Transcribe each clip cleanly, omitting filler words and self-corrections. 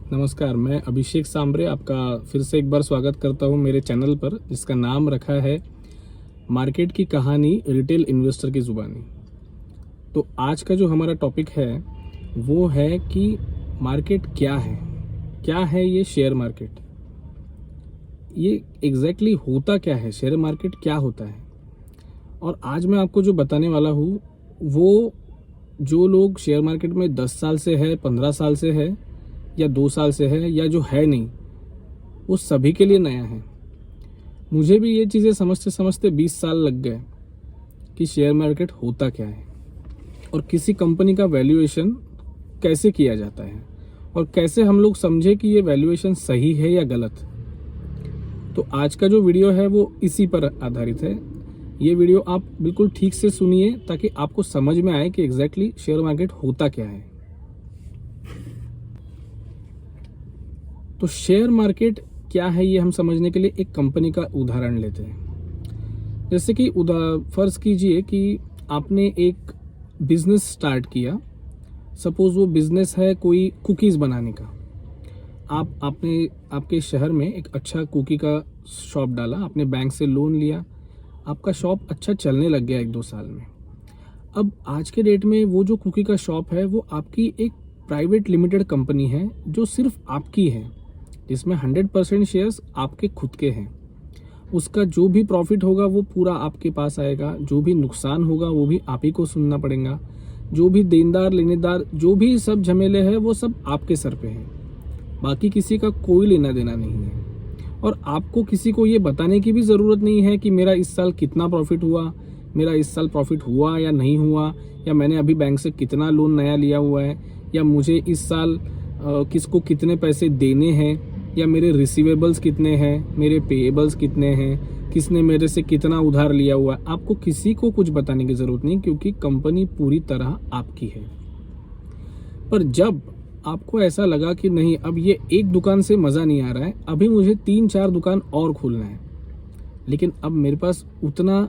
नमस्कार, मैं अभिषेक सांबरे आपका फिर से एक बार स्वागत करता हूं मेरे चैनल पर, जिसका नाम रखा है मार्केट की कहानी रिटेल इन्वेस्टर की ज़ुबानी। तो आज का जो हमारा टॉपिक है वो है कि मार्केट क्या है ये शेयर मार्केट। ये एग्जैक्टली होता क्या है, शेयर मार्केट क्या होता है। और आज मैं आपको जो बताने वाला हूँ वो जो लोग शेयर मार्केट में 10 साल से है, 15 साल से है या 2 साल से है या जो है नहीं, वो सभी के लिए नया है। मुझे भी ये चीज़ें समझते समझते 20 साल लग गए कि शेयर मार्केट होता क्या है और किसी कंपनी का वैल्यूएशन कैसे किया जाता है और कैसे हम लोग समझे कि ये वैल्यूएशन सही है या गलत। तो आज का जो वीडियो है वो इसी पर आधारित है। ये वीडियो आप बिल्कुल ठीक से सुनिए ताकि आपको समझ में आए कि एग्जैक्टली शेयर मार्केट होता क्या है। तो शेयर मार्केट क्या है ये हम समझने के लिए एक कंपनी का उदाहरण लेते हैं। जैसे कि फर्ज कीजिए कि आपने एक बिजनेस स्टार्ट किया। सपोज वो बिजनेस है कोई कुकीज़ बनाने का। आपने आपके शहर में एक अच्छा कुकी का शॉप डाला, आपने बैंक से लोन लिया, आपका शॉप अच्छा चलने लग गया 1-2 साल में। अब आज के डेट में वो जो कुकी का शॉप है वो आपकी एक प्राइवेट लिमिटेड कंपनी है जो सिर्फ आपकी है, जिसमें 100% शेयर्स आपके खुद के हैं। उसका जो भी प्रॉफिट होगा वो पूरा आपके पास आएगा, जो भी नुकसान होगा वो भी आप ही को सुनना पड़ेगा, जो भी देनदार लेनेदार जो भी सब झमेले हैं वो सब आपके सर पे हैं। बाकी किसी का कोई लेना देना नहीं है और आपको किसी को ये बताने की भी ज़रूरत नहीं है कि मेरा इस साल कितना प्रॉफिट हुआ, मेरा इस साल प्रॉफिट हुआ या नहीं हुआ, या मैंने अभी बैंक से कितना लोन नया लिया हुआ है, या मुझे इस साल किसको कितने पैसे देने हैं, या मेरे रिसीवेबल्स कितने हैं, मेरे पेएबल्स कितने हैं, किसने मेरे से कितना उधार लिया हुआ है। आपको किसी को कुछ बताने की ज़रूरत नहीं, क्योंकि कंपनी पूरी तरह आपकी है। पर जब आपको ऐसा लगा कि नहीं, अब ये एक दुकान से मज़ा नहीं आ रहा है, अभी मुझे 3-4 दुकान और खोलना है, लेकिन अब मेरे पास उतना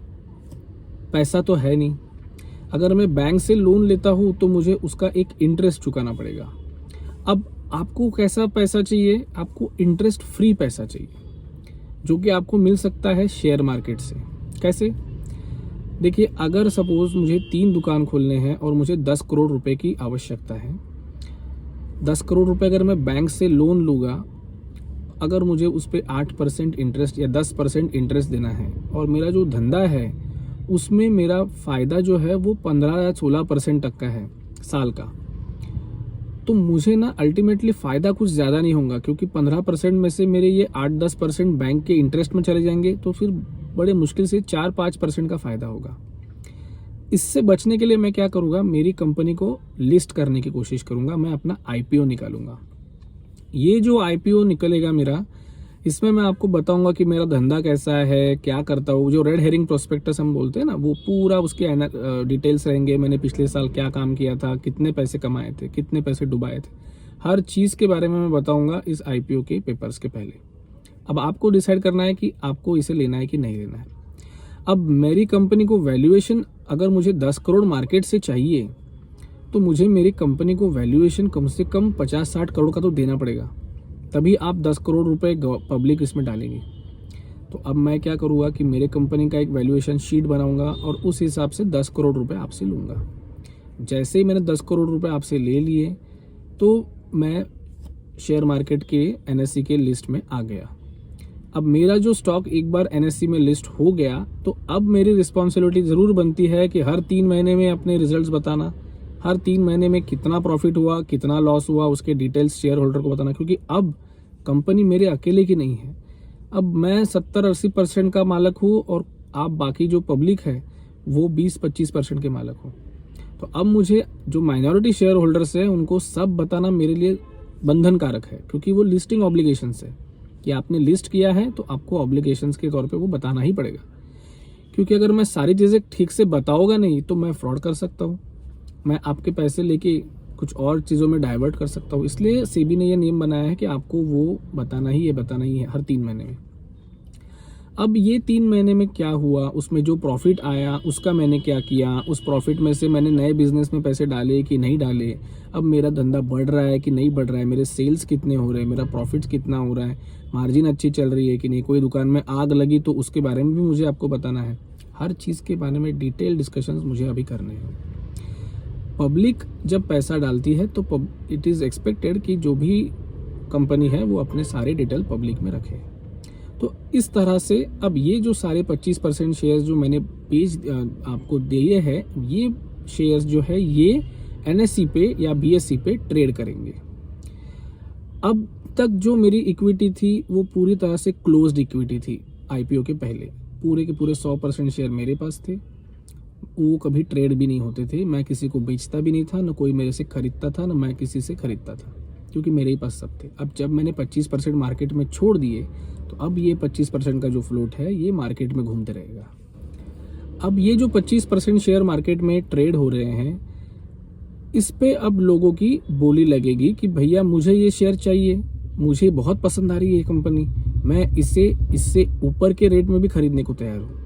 पैसा तो है नहीं। अगर मैं बैंक से लोन लेता हूँ तो मुझे उसका एक इंटरेस्ट चुकाना पड़ेगा। अब आपको कैसा पैसा चाहिए? आपको इंटरेस्ट फ्री पैसा चाहिए, जो कि आपको मिल सकता है शेयर मार्केट से। कैसे? देखिए, अगर सपोज मुझे 3 दुकान खोलने हैं और मुझे 10 करोड़ रुपए की आवश्यकता है। 10 करोड़ रुपए अगर मैं बैंक से लोन लूँगा, अगर मुझे उस पर 8% इंटरेस्ट या 10% इंटरेस्ट देना है और मेरा जो धंधा है उसमें मेरा फ़ायदा जो है वो 15 या 16% तक का है साल का, तो मुझे ना अल्टीमेटली फ़ायदा कुछ ज़्यादा नहीं होगा, क्योंकि 15% में से मेरे ये 8-10% बैंक के इंटरेस्ट में चले जाएंगे, तो फिर बड़े मुश्किल से 4-5% का फ़ायदा होगा। इससे बचने के लिए मैं क्या करूँगा, मेरी कंपनी को लिस्ट करने की कोशिश करूँगा, मैं अपना IPO निकालूंगा। ये जो IPO निकलेगा मेरा, इसमें मैं आपको बताऊंगा कि मेरा धंधा कैसा है, क्या करता हूँ। जो रेड हेरिंग प्रोस्पेक्टस हम बोलते हैं ना, वो पूरा उसके डिटेल्स रहेंगे। मैंने पिछले साल क्या काम किया था, कितने पैसे कमाए थे, कितने पैसे डुबाए थे, हर चीज़ के बारे में मैं बताऊंगा इस IPO के पेपर्स के पहले। अब आपको डिसाइड करना है कि आपको इसे लेना है कि नहीं लेना है। अब मेरी कंपनी को वैल्यूएशन अगर मुझे 10 करोड़ मार्केट से चाहिए, तो मुझे मेरी कंपनी को वैल्यूएशन कम से कम 50-60 करोड़ का तो देना पड़ेगा, तभी आप 10 करोड़ रुपए पब्लिक इसमें डालेंगे। तो अब मैं क्या करूँगा कि मेरे कंपनी का एक वैल्यूएशन शीट बनाऊंगा और उस हिसाब से 10 करोड़ रुपए आपसे लूँगा। जैसे ही मैंने 10 करोड़ रुपए आपसे ले लिए तो मैं शेयर मार्केट के NSE के लिस्ट में आ गया। अब मेरा जो स्टॉक एक बार NSE में लिस्ट हो गया, तो अब मेरी रिस्पॉन्सिबिलिटी ज़रूर बनती है कि हर 3 महीने में अपने रिजल्ट्स बताना, हर 3 महीने में कितना प्रॉफिट हुआ, कितना लॉस हुआ, उसके डिटेल्स शेयर होल्डर को बताना। क्योंकि अब कंपनी मेरे अकेले की नहीं है, अब मैं 70-80% का मालिक हूँ और आप बाकी जो पब्लिक है वो 20-25% के मालिक हो। तो अब मुझे जो माइनॉरिटी शेयर होल्डर्स है उनको सब बताना मेरे लिए बंधन कारक है, क्योंकि वो लिस्टिंग ऑब्लिगेशंस है कि आपने लिस्ट किया है तो आपको ऑब्लिगेशंस के तौर पे वो बताना ही पड़ेगा। क्योंकि अगर मैं सारी चीज़ें ठीक से बताऊंगा नहीं तो मैं फ्रॉड कर सकता हूँ, मैं आपके पैसे लेके कुछ और चीज़ों में डाइवर्ट कर सकता हूँ। इसलिए सेबी ने यह नियम बनाया है कि आपको वो बताना ही है हर 3 महीने में। अब ये 3 महीने में क्या हुआ, उसमें जो प्रॉफिट आया उसका मैंने क्या किया, उस प्रॉफिट में से मैंने नए बिजनेस में पैसे डाले कि नहीं डाले, अब मेरा धंधा बढ़ रहा है कि नहीं बढ़ रहा है, मेरे सेल्स कितने हो रहे हैं, मेरा प्रॉफिट कितना हो रहा है, मार्जिन अच्छी चल रही है कि नहीं, कोई दुकान में आग लगी तो उसके बारे में भी मुझे आपको बताना है। हर चीज़ के बारे में डिटेल डिस्कशंस मुझे अभी करने हैं। पब्लिक जब पैसा डालती है तो इट इज़ एक्सपेक्टेड कि जो भी कंपनी है वो अपने सारे डिटेल पब्लिक में रखे। तो इस तरह से अब ये जो सारे 25% शेयर्स जो मैंने आपको दिए हैं, ये शेयर्स जो है ये NSE पे या BSE पे ट्रेड करेंगे। अब तक जो मेरी इक्विटी थी वो पूरी तरह से क्लोज्ड इक्विटी थी। IPO के पहले पूरे के पूरे 100% शेयर मेरे पास थे, वो कभी ट्रेड भी नहीं होते थे, मैं किसी को बेचता भी नहीं था, न कोई मेरे से खरीदता था, न मैं किसी से खरीदता था, क्योंकि मेरे ही पास सब थे। अब जब मैंने 25% मार्केट में छोड़ दिए तो अब ये 25% का जो फ्लोट है ये मार्केट में घूमते रहेगा। अब ये जो 25% शेयर मार्केट में ट्रेड हो रहे हैं, इस पे अब लोगों की बोली लगेगी कि भैया मुझे ये शेयर चाहिए, मुझे बहुत पसंद आ रही है ये कंपनी, मैं इससे ऊपर के रेट में भी खरीदने को तैयार हूँ।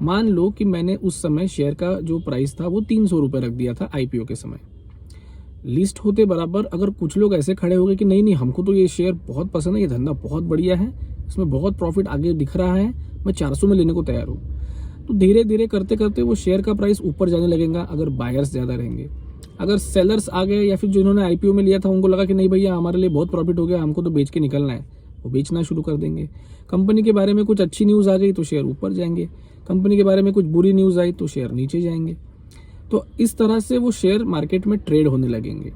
मान लो कि मैंने उस समय शेयर का जो प्राइस था वो 300 रुपये रख दिया था IPO के समय। लिस्ट होते बराबर अगर कुछ लोग ऐसे खड़े हो गए कि नहीं हमको तो ये शेयर बहुत पसंद है, ये धंधा बहुत बढ़िया है, इसमें बहुत प्रॉफिट आगे दिख रहा है, मैं 400 में लेने को तैयार हूँ, तो धीरे धीरे करते करते वो शेयर का प्राइस ऊपर जाने लगेगा अगर बायर्स ज़्यादा रहेंगे। अगर सेलर्स आ गए या फिर जिन्होंने IPO में लिया था उनको लगा कि नहीं भैया हमारे लिए बहुत प्रॉफिट हो गया, हमको तो बेच के निकलना है, वो बेचना शुरू कर देंगे। कंपनी के बारे में कुछ अच्छी न्यूज़ आ गई तो शेयर ऊपर जाएंगे, कंपनी के बारे में कुछ बुरी न्यूज़ आई तो शेयर नीचे जाएंगे। तो इस तरह से वो शेयर मार्केट में ट्रेड होने लगेंगे।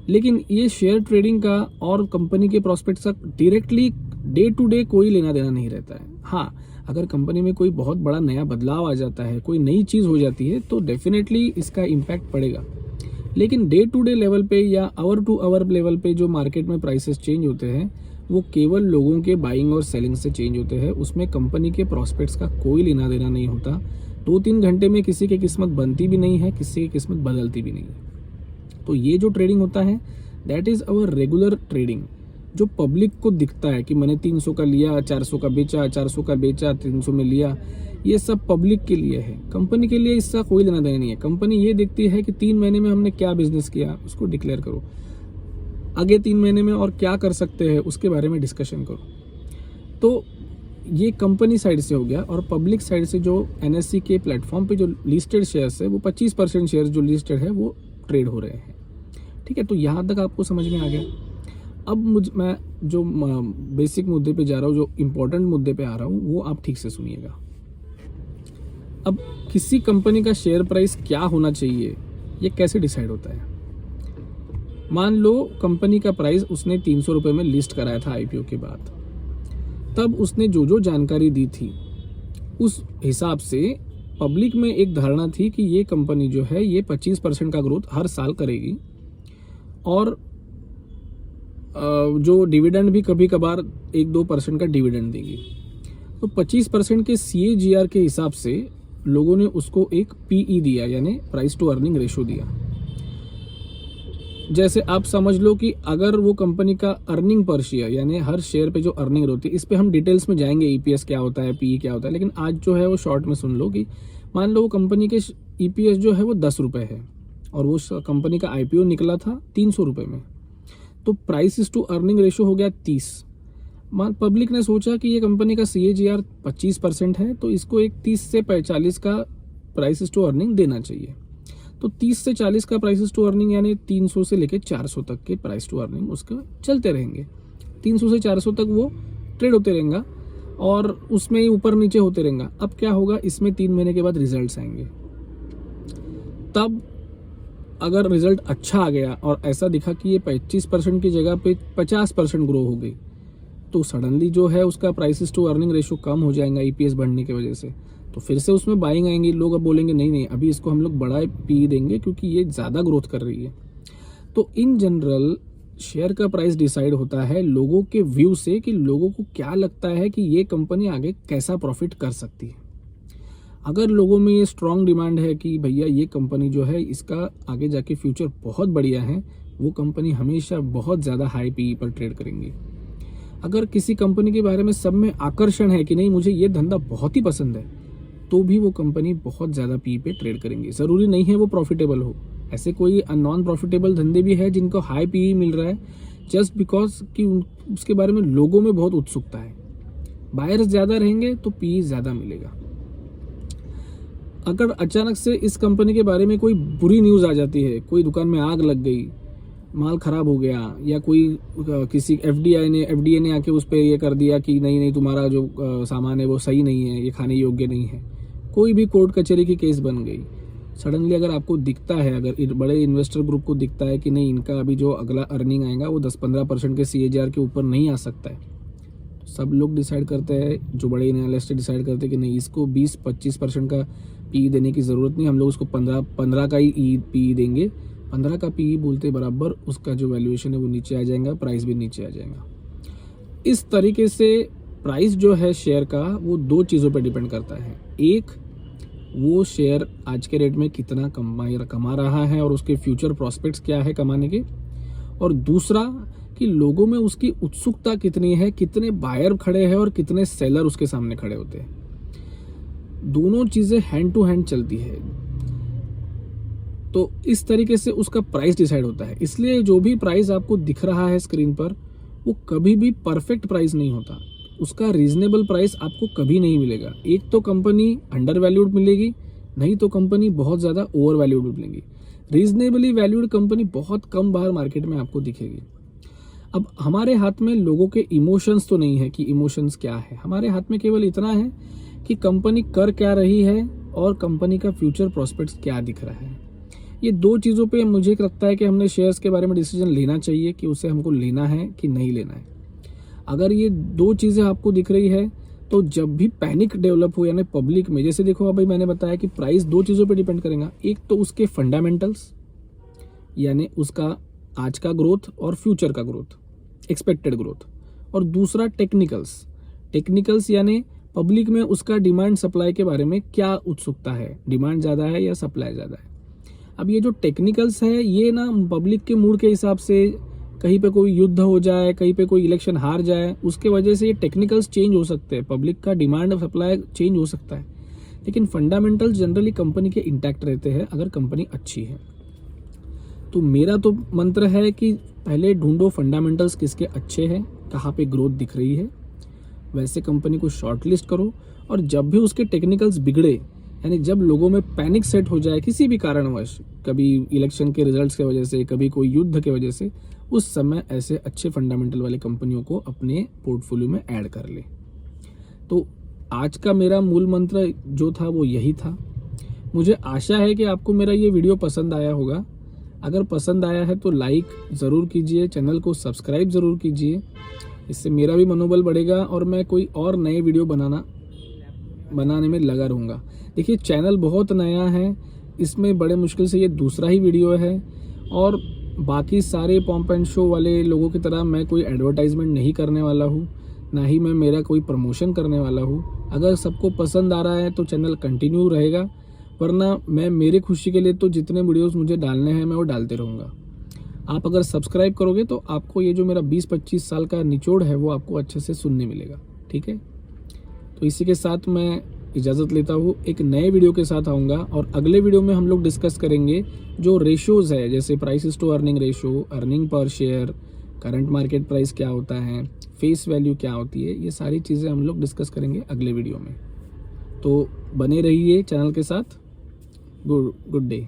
लेकिन ये शेयर ट्रेडिंग का और कंपनी के प्रॉस्पेक्ट्स का डायरेक्टली डे टू डे कोई लेना देना नहीं रहता है। हाँ, अगर कंपनी में कोई बहुत बड़ा नया बदलाव आ जाता है, कोई नई चीज़ हो जाती है तो डेफिनेटली इसका इम्पैक्ट पड़ेगा। लेकिन डे टू डे लेवल पे या आवर टू आवर लेवल पे जो मार्केट में प्राइसेस चेंज होते हैं वो केवल लोगों के बाइंग और सेलिंग से चेंज होते हैं, उसमें कंपनी के प्रॉस्पेक्ट्स का कोई लेना देना नहीं होता। 2-3 घंटे में किसी की किस्मत बनती भी नहीं है, किसी की किस्मत बदलती भी नहीं है। तो ये जो ट्रेडिंग होता है that is our regular trading, जो पब्लिक को दिखता है कि मैंने 300 का लिया, 400 का बेचा, 400 का बेचा, 300 में लिया, ये सब पब्लिक के लिए है। कंपनी के लिए इसका कोई लेना देना नहीं है। कंपनी ये देखती है कि 3 महीने में हमने क्या बिजनेस किया, उसको डिक्लेयर करो, आगे 3 महीने में और क्या कर सकते हैं उसके बारे में डिस्कशन करो। तो ये कंपनी साइड से हो गया। और पब्लिक साइड से जो NSE के प्लेटफॉर्म पे जो लिस्टेड शेयर्स है वो 25% शेयर्स जो लिस्टेड है वो ट्रेड हो रहे हैं। ठीक है, तो यहाँ तक आपको समझ में आ गया। अब मैं जो बेसिक मुद्दे पे जा रहा हूँ, जो इम्पोर्टेंट मुद्दे पे आ रहा हूँ, वो आप ठीक से सुनिएगा। अब किसी कंपनी का शेयर प्राइस क्या होना चाहिए ये कैसे डिसाइड होता है। मान लो कंपनी का प्राइस उसने 300 रुपये में लिस्ट कराया था IPO के बाद, तब उसने जो जो जानकारी दी थी उस हिसाब से पब्लिक में एक धारणा थी कि ये कंपनी जो है ये 25% का ग्रोथ हर साल करेगी और जो डिविडेंड भी कभी कभार 1-2% का डिविडेंड देगी। तो 25% के CAGR के हिसाब से लोगों ने उसको एक PE दिया, यानी प्राइस टू अर्निंग रेशो दिया। जैसे आप समझ लो कि अगर वो कंपनी का अर्निंग पर शेयर, यानी हर शेयर पे जो अर्निंग होती है, इस पे हम डिटेल्स में जाएंगे, EPS क्या होता है, PE क्या होता है, लेकिन आज जो है वो शॉर्ट में सुन लो कि मान लो वो कंपनी के EPS जो है वो 10 रुपये है और वो कंपनी का IPO निकला था 300 रुपये में, तो प्राइस टू अर्निंग रेशो हो गया 30। पब्लिक ने सोचा कि ये कंपनी का CAGR 25% है तो इसको एक 30 से 40 का प्राइस टू अर्निंग देना चाहिए। तो 30 से 40 का प्राइस टू अर्निंग यानी 300 से लेकर 400 तक के प्राइस टू अर्निंग उसका चलते रहेंगे। 300 से 400 तक वो ट्रेड होते रहेगा और उसमें ही ऊपर नीचे होते रहेगा। अब क्या होगा, इसमें 3 महीने के बाद रिजल्ट्स आएंगे। तब अगर रिजल्ट अच्छा आ गया और ऐसा दिखा कि ये 25% की जगह पे 50% ग्रो हो गई, तो सडनली जो है उसका प्राइसेस टू अर्निंग रेशो कम हो जाएगा EPS बढ़ने की वजह से। तो फिर से उसमें बाइंग आएंगी, लोग अब बोलेंगे नहीं अभी इसको हम लोग बड़ा PE देंगे क्योंकि ये ज़्यादा ग्रोथ कर रही है। तो इन जनरल शेयर का प्राइस डिसाइड होता है लोगों के व्यू से कि लोगों को क्या लगता है कि ये कंपनी आगे कैसा प्रॉफिट कर सकती है। अगर लोगों में ये स्ट्रॉन्ग डिमांड है कि भैया ये कंपनी जो है इसका आगे जाके फ्यूचर बहुत बढ़िया है, वो कंपनी हमेशा बहुत ज़्यादा हाई PE पर ट्रेड करेंगी। अगर किसी कंपनी के बारे में सब में आकर्षण है कि नहीं मुझे ये धंधा बहुत ही पसंद है, तो भी वो कंपनी बहुत ज़्यादा पी पे ट्रेड करेंगी। ज़रूरी नहीं है वो प्रॉफिटेबल हो, ऐसे कोई नॉन प्रॉफिटेबल धंधे भी है जिनको हाई पी मिल रहा है जस्ट बिकॉज कि उसके बारे में लोगों में बहुत उत्सुकता है। बायर्स ज़्यादा रहेंगे तो पी ज़्यादा मिलेगा। अगर अचानक से इस कंपनी के बारे में कोई बुरी न्यूज़ आ जाती है, कोई दुकान में आग लग गई, माल खराब हो गया, या कोई किसी एफडीए ने आके उस पर ये कर दिया कि नहीं नहीं तुम्हारा जो सामान है वो सही नहीं है, ये खाने योग्य नहीं है, कोई भी कोर्ट कचहरी की केस बन गई, सडनली अगर आपको दिखता है, अगर बड़े इन्वेस्टर ग्रुप को दिखता है कि नहीं इनका अभी जो अगला अर्निंग आएगा वो 10-15% के CAGR के ऊपर नहीं आ सकता है, सब लोग डिसाइड करते हैं, जो बड़े एनालिस्ट डिसाइड करते हैं कि नहीं इसको 20-25% का पी देने की ज़रूरत नहीं, हम लोग उसको 15 का ही पी देंगे। 15 का पी बोलते बराबर उसका जो वैल्यूएशन है वो नीचे आ जाएगा, प्राइस भी नीचे आ जाएगा। इस तरीके से प्राइस जो है शेयर का वो दो चीज़ों पर डिपेंड करता है। एक, वो शेयर आज के रेट में कितना कमा रहा है और उसके फ्यूचर प्रोस्पेक्ट्स क्या है कमाने के, और दूसरा कि लोगों में उसकी उत्सुकता कितनी है, कितने बायर खड़े हैं और कितने सेलर उसके सामने खड़े होते हैं। दोनों चीज़ें हैंड टू हैंड चलती है, तो इस तरीके से उसका प्राइस डिसाइड होता है। इसलिए जो भी प्राइस आपको दिख रहा है स्क्रीन पर वो कभी भी परफेक्ट प्राइस नहीं होता, उसका रीजनेबल प्राइस आपको कभी नहीं मिलेगा। एक तो कंपनी अंडर वैल्यूड मिलेगी, नहीं तो कंपनी बहुत ज़्यादा ओवर वैल्यूड मिलेगी। रीजनेबली वैल्यूड कंपनी बहुत कम बाहर मार्केट में आपको दिखेगी। अब हमारे हाथ में लोगों के इमोशंस तो नहीं है कि इमोशंस क्या है, हमारे हाथ में केवल इतना है कि कंपनी कर क्या रही है और कंपनी का फ्यूचर प्रोस्पेक्ट्स क्या दिख रहा है। ये दो चीज़ों पे मुझे लगता है कि हमने शेयर्स के बारे में डिसीजन लेना चाहिए कि उसे हमको लेना है कि नहीं लेना है। अगर ये दो चीज़ें आपको दिख रही है तो जब भी पैनिक डेवलप हो यानी पब्लिक में, जैसे देखो अभी मैंने बताया कि प्राइस दो चीज़ों पे डिपेंड करेगा। एक तो उसके फंडामेंटल्स यानी उसका आज का ग्रोथ और फ्यूचर का ग्रोथ, एक्सपेक्टेड ग्रोथ, और दूसरा टेक्निकल्स यानी पब्लिक में उसका डिमांड सप्लाई के बारे में क्या उत्सुकता है, डिमांड ज़्यादा है या सप्लाई ज़्यादा है। अब ये जो टेक्निकल्स है ये ना पब्लिक के मूड के हिसाब से, कहीं पे कोई युद्ध हो जाए, कहीं पे कोई इलेक्शन हार जाए, उसके वजह से ये टेक्निकल्स चेंज हो सकते हैं, पब्लिक का डिमांड और सप्लाई चेंज हो सकता है, लेकिन फंडामेंटल्स जनरली कंपनी के इंटैक्ट रहते हैं अगर कंपनी अच्छी है। तो मेरा तो मंत्र है कि पहले ढूंढो फंडामेंटल्स किसके अच्छे हैं, कहाँ पे ग्रोथ दिख रही है, वैसे कंपनी को शॉर्टलिस्ट करो। और जब भी उसके टेक्निकल्स बिगड़े यानी जब लोगों में पैनिक सेट हो जाए किसी भी कारणवश, कभी इलेक्शन के रिजल्ट्स की वजह से, कभी कोई युद्ध की वजह से, उस समय ऐसे अच्छे फंडामेंटल वाले कंपनियों को अपने पोर्टफोलियो में ऐड कर ले। तो आज का मेरा मूल मंत्र जो था वो यही था। मुझे आशा है कि आपको मेरा ये वीडियो पसंद आया होगा। अगर पसंद आया है तो लाइक ज़रूर कीजिए, चैनल को सब्सक्राइब ज़रूर कीजिए, इससे मेरा भी मनोबल बढ़ेगा और मैं कोई और नए वीडियो बनाने में लगा रहूँगा। देखिए चैनल बहुत नया है, इसमें बड़े मुश्किल से ये दूसरा ही वीडियो है, और बाकी सारे पॉम्प एंड शो वाले लोगों की तरह मैं कोई एडवर्टाइजमेंट नहीं करने वाला हूँ, ना ही मैं मेरा कोई प्रमोशन करने वाला हूँ। अगर सबको पसंद आ रहा है तो चैनल कंटिन्यू रहेगा, वरना मैं मेरे खुशी के लिए तो जितने वीडियोस मुझे डालने हैं मैं वो डालते रहूँगा। आप अगर सब्सक्राइब करोगे तो आपको ये जो मेरा 20-25 साल का निचोड़ है वो आपको अच्छे से सुनने मिलेगा, ठीक है। तो इसी के साथ मैं इजाज़त लेता हूँ, एक नए वीडियो के साथ आऊँगा, और अगले वीडियो में हम लोग डिस्कस करेंगे जो रेशोज़ है, जैसे price to earning ratio, earning पर शेयर, करंट मार्केट प्राइस क्या होता है, फेस वैल्यू क्या होती है, ये सारी चीज़ें हम लोग डिस्कस करेंगे अगले वीडियो में। तो बने रहिए चैनल के साथ। Good day.